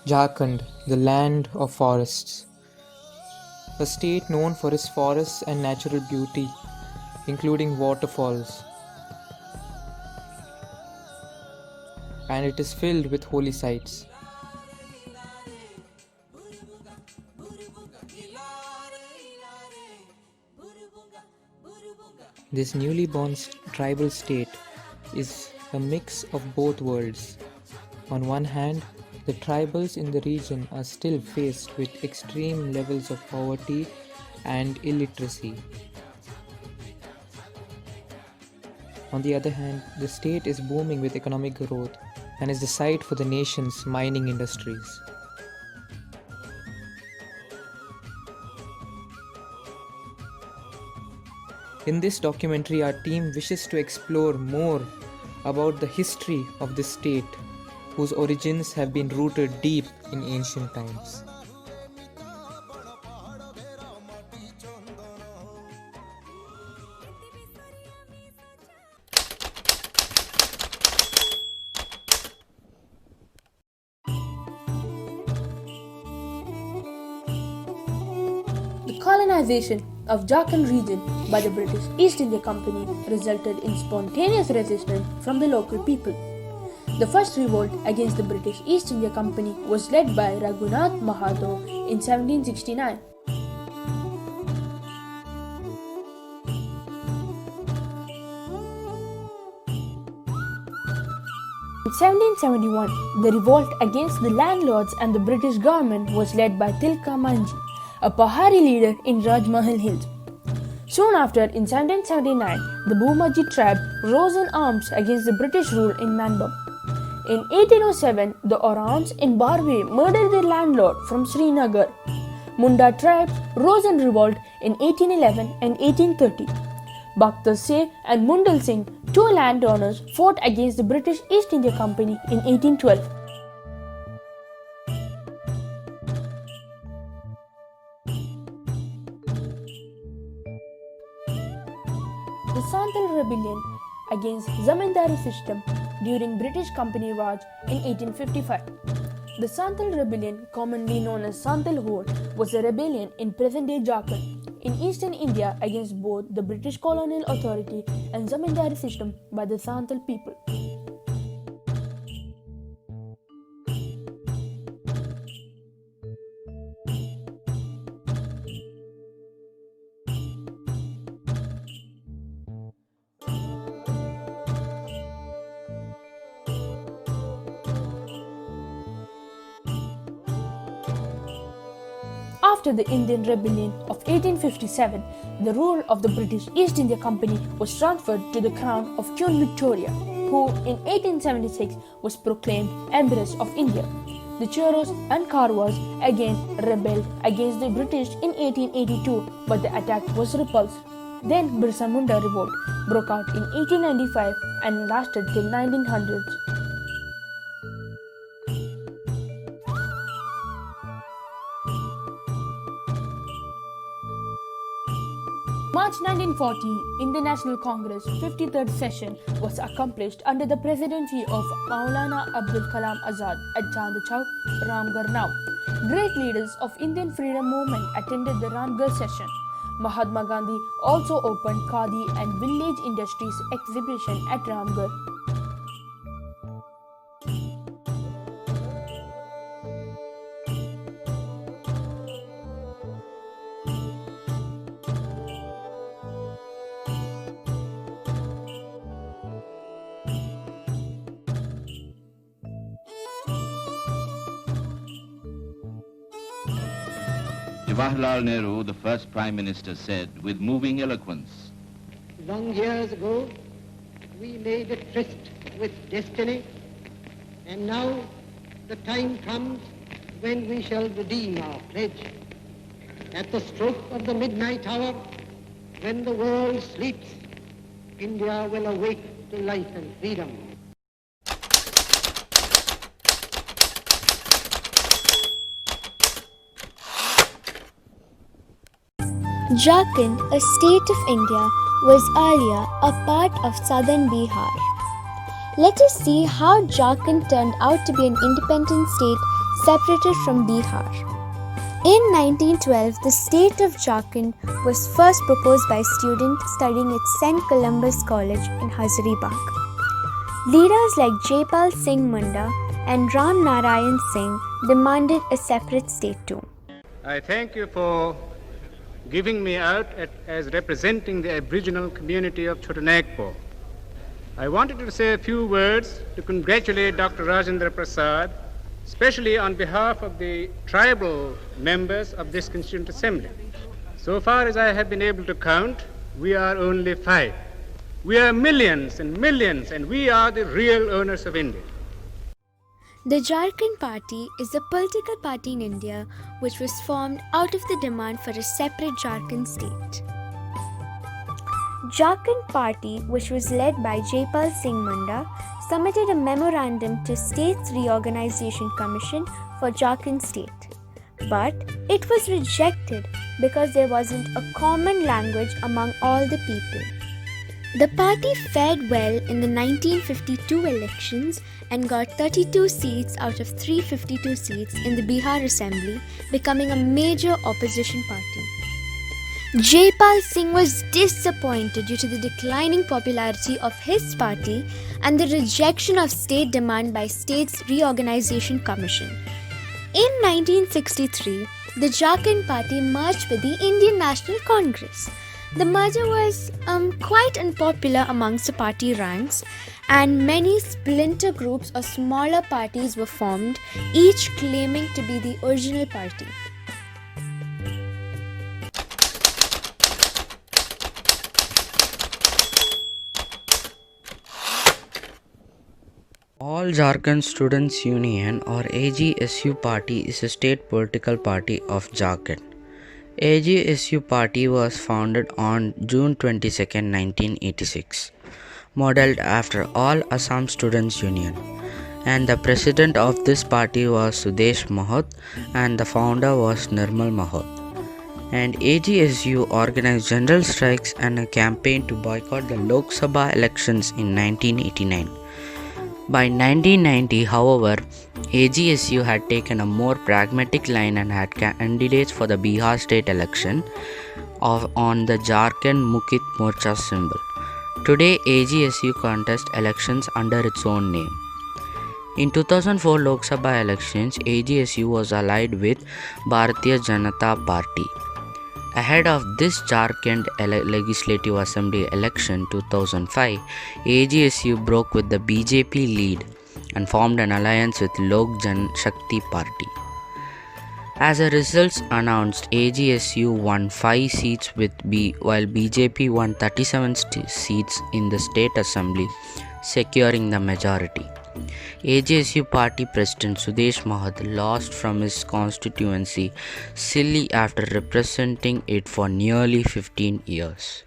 Jharkhand, the land of forests. A state known for its forests and natural beauty, including waterfalls, and it is filled with holy sites. This newly born tribal state is a mix of both worlds. On one hand, the tribals in the region are still faced with extreme levels of poverty and illiteracy. On the other hand, the state is booming with economic growth and is the site for the nation's mining industries. In this documentary, our team wishes to explore more about the history of this state, whose origins have been rooted deep in ancient times. The colonization of Jharkhand region by the British East India Company resulted in spontaneous resistance from the local people. The first revolt against the British East India Company was led by Raghunath Mahato in 1769. In 1771, the revolt against the landlords and the British government was led by Tilka Manji, a Pahari leader in Rajmahal Hills. Soon after, in 1779, the Bhumaji tribe rose in arms against the British rule in Manbam. In 1807, the Orans in Barwe murdered their landlord from Srinagar. Munda tribes rose in revolt in 1811 and 1830. Bakhtar Singh and Mundal Singh, two landowners, fought against the British East India Company in 1812. The Santhal rebellion against Zamindari system during British Company Raj in 1855. The Santhal rebellion, commonly known as Santhal Horde, was a rebellion in present-day Jharkhand in eastern India against both the British colonial authority and Zamindari system by the Santhal people. After the Indian Rebellion of 1857, the rule of the British East India Company was transferred to the crown of Queen Victoria, who in 1876 was proclaimed Empress of India. The Cheros and Karwas again rebelled against the British in 1882, but the attack was repulsed. Then Birsa Munda revolt broke out in 1895 and lasted till 1900s. March 1940, Indian National Congress 53rd session was accomplished under the presidency of Maulana Abdul Kalam Azad at Chand Chowk, Ramgarh now. Great leaders of Indian freedom movement attended the Ramgarh session. Mahatma Gandhi also opened Khadi and Village Industries exhibition at Ramgarh. Jawaharlal Nehru, the first Prime Minister, said with moving eloquence, "Long years ago, we made a tryst with destiny, and now the time comes when we shall redeem our pledge. At the stroke of the midnight hour, when the world sleeps, India will awake to life and freedom." Jharkhand, a state of India, was earlier a part of southern Bihar. Let us see how Jharkhand turned out to be an independent state separated from Bihar. In 1912, the state of Jharkhand was first proposed by students studying at St. Columbus College in Hazaribagh. Leaders like Jaipal Singh Munda and Ram Narayan Singh demanded a separate state too. I thank you for giving me out as representing the Aboriginal community of Chotanagpur. I wanted to say a few words to congratulate Dr. Rajendra Prasad, especially on behalf of the tribal members of this Constituent Assembly. So far as I have been able to count, we are only 5. We are millions and millions, and we are the real owners of India. The Jharkhand Party is a political party in India which was formed out of the demand for a separate Jharkhand state. Jharkhand Party, which was led by Jaipal Singh Munda, submitted a memorandum to States Reorganization Commission for Jharkhand state. But it was rejected because there wasn't a common language among all the people. The party fared well in the 1952 elections and got 32 seats out of 352 seats in the Bihar Assembly, becoming a major opposition party. Jaipal Singh was disappointed due to the declining popularity of his party and the rejection of state demand by States Reorganization Commission. In 1963, the Jharkhand Party merged with the Indian National Congress. The merger was quite unpopular amongst the party ranks, and many splinter groups or smaller parties were formed, each claiming to be the original party. All Jharkhand Students Union or AGSU party is a state political party of Jharkhand. AGSU party was founded on June 22, 1986, modeled after All Assam Students Union, and the president of this party was Sudesh Mahot and the founder was Nirmal Mahot. And AGSU organized general strikes and a campaign to boycott the Lok Sabha elections in 1989. By 1990, however, AGSU had taken a more pragmatic line and had candidates for the Bihar state election on the Jharkhand Mukti Morcha symbol. Today, AGSU contests elections under its own name. In 2004 Lok Sabha elections, AGSU was allied with Bharatiya Janata Party. Ahead of this Jharkhand Legislative Assembly election 2005, AGSU broke with the BJP lead and formed an alliance with Lok Jan Shakti Party. As a result announced, AGSU won 5 seats while BJP won 37 seats in the state assembly, securing the majority. AGSU party president Sudesh Mahot lost from his constituency solely after representing it for nearly 15 years.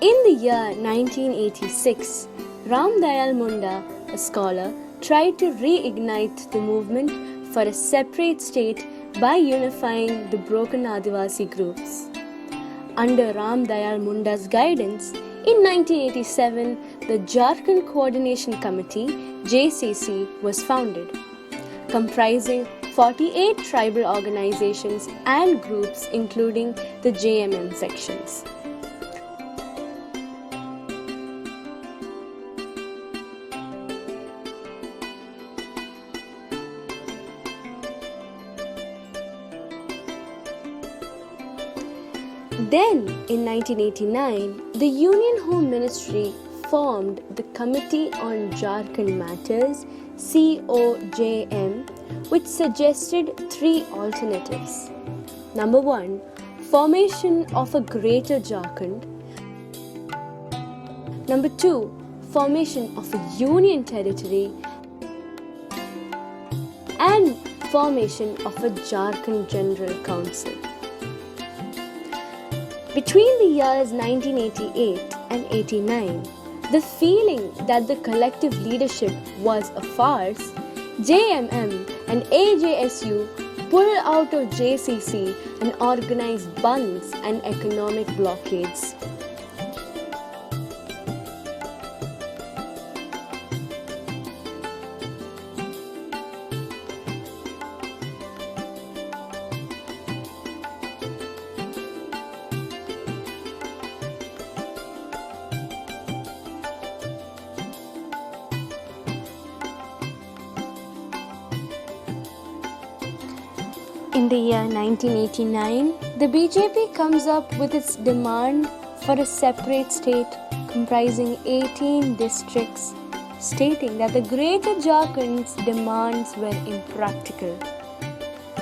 In the year 1986, Ram Dayal Munda, a scholar, tried to reignite the movement for a separate state by unifying the broken Adivasi groups. Under Ram Dayal Munda's guidance, in 1987, the Jharkhand Coordination Committee (JCC) was founded, comprising 48 tribal organizations and groups including the JMM sections. Then, in 1989, the Union Home Ministry formed the Committee on Jharkhand Matters (COJM), which suggested 3 alternatives. Number 1, formation of a Greater Jharkhand. Number 2, formation of a Union Territory. And formation of a Jharkhand General Council. Between the years 1988 and 89, the feeling that the collective leadership was a farce, JMM and AJSU pulled out of JCC and organized bunds and economic blockades. In the year 1989, the BJP comes up with its demand for a separate state comprising 18 districts, stating that the Greater Jharkhand's demands were impractical.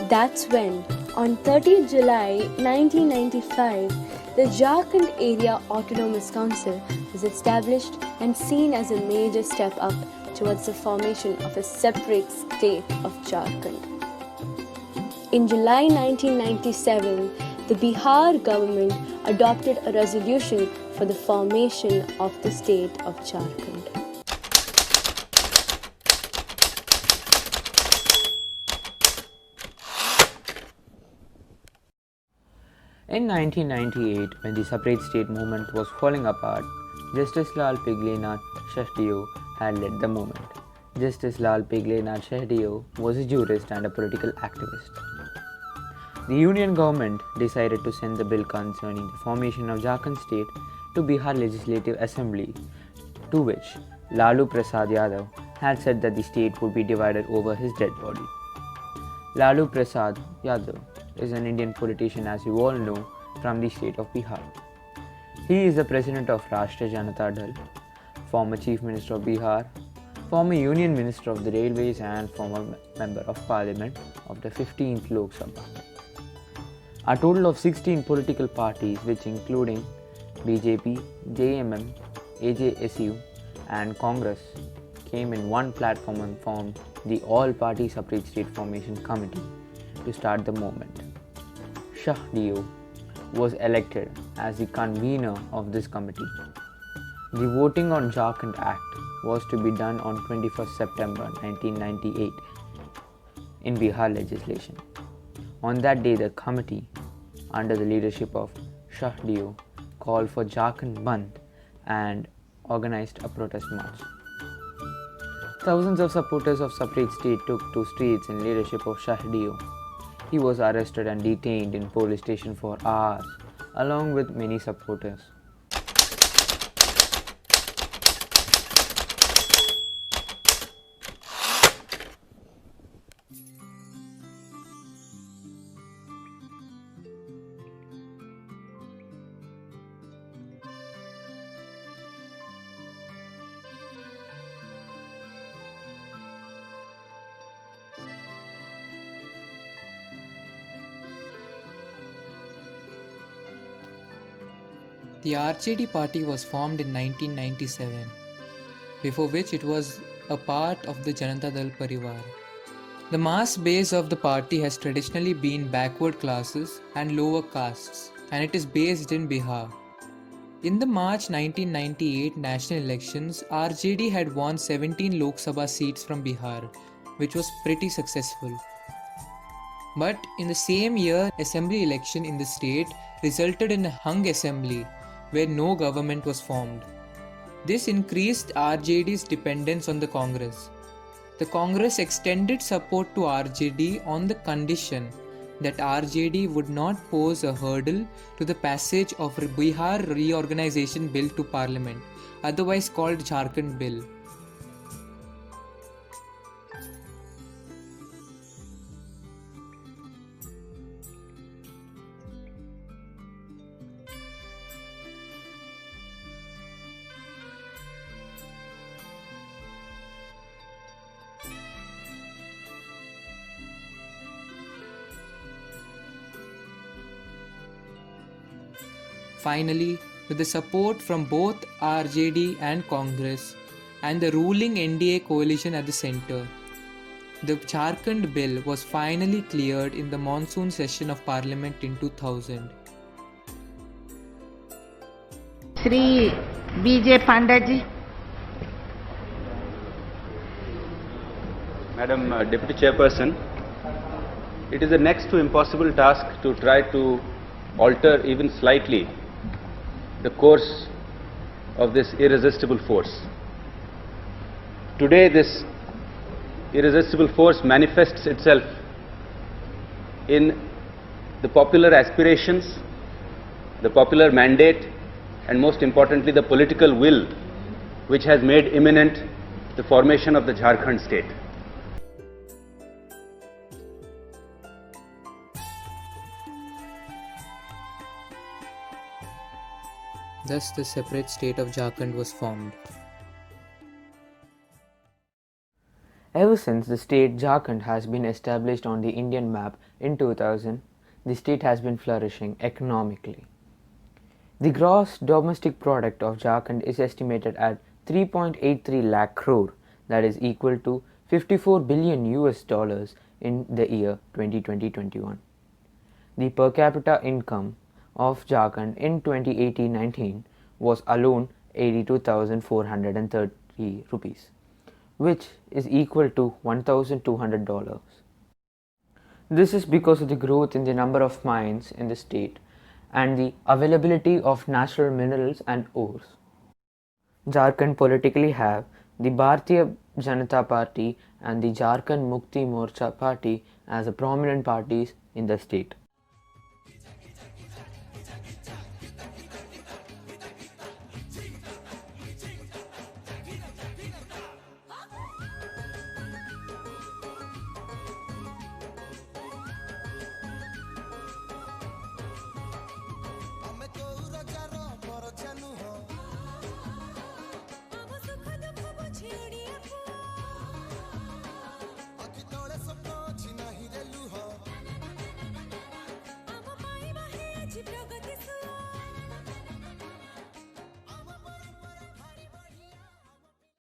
That's when, on 30 July 1995, the Jharkhand Area Autonomous Council was established and seen as a major step up towards the formation of a separate state of Jharkhand. In July 1997, the Bihar government adopted a resolution for the formation of the state of Jharkhand. In 1998, when the separate state movement was falling apart, Justice Lal Piglinath Shahdio had led the movement. Justice Lal Piglinath Shahdio was a jurist and a political activist. The Union government decided to send the bill concerning the formation of Jharkhand state to Bihar Legislative Assembly, to which Lalu Prasad Yadav had said that the state would be divided over his dead body. Lalu Prasad Yadav is an Indian politician, as you all know, from the state of Bihar. He is the president of Rashtriya Janata Dal, former chief minister of Bihar, former union minister of the railways and former member of parliament of the 15th Lok Sabha. A total of 16 political parties, which including BJP, JMM, AJSU and Congress, came in one platform and formed the All-Party Separate State Formation Committee to start the movement. Shahdio was elected as the convener of this committee. The voting on Jharkhand Act was to be done on 21st September 1998 in Bihar legislation. On that day, the committee, under the leadership of Shahdio, called for Jharkhand Bandh and organized a protest march. Thousands of supporters of separate state took to streets in leadership of Shahdio. He was arrested and detained in police station for hours, along with many supporters. The RJD party was formed in 1997, before which it was a part of the Janata Dal Parivar. The mass base of the party has traditionally been backward classes and lower castes, and it is based in Bihar. In the March 1998 national elections, RJD had won 17 Lok Sabha seats from Bihar, which was pretty successful. But in the same year, assembly election in the state resulted in a hung assembly where no government was formed. This increased RJD's dependence on the Congress. The Congress extended support to RJD on the condition that RJD would not pose a hurdle to the passage of Bihar Reorganization Bill to Parliament, otherwise called Jharkhand Bill. Finally, with the support from both RJD and Congress and the ruling NDA coalition at the centre, the Jharkhand Bill was finally cleared in the monsoon session of Parliament in 2000. Shri BJ Panda ji. Madam Deputy Chairperson, it is a next to impossible task to try to alter even slightly the course of this irresistible force. Today this irresistible force manifests itself in the popular aspirations, the popular mandate, and most importantly the political will which has made imminent the formation of the Jharkhand state. Thus, the separate state of Jharkhand was formed. Ever since the state Jharkhand has been established on the Indian map in 2000, the state has been flourishing economically. The gross domestic product of Jharkhand is estimated at 3.83 lakh crore, that is equal to 54 billion US dollars in the year 2020-21. The per capita income of Jharkhand in 2018-19 was alone 82,430 rupees, which is equal to $1,200. This is because of the growth in the number of mines in the state and the availability of natural minerals and ores. Jharkhand politically have the Bharatiya Janata Party and the Jharkhand Mukti Morcha Party as the prominent parties in the state.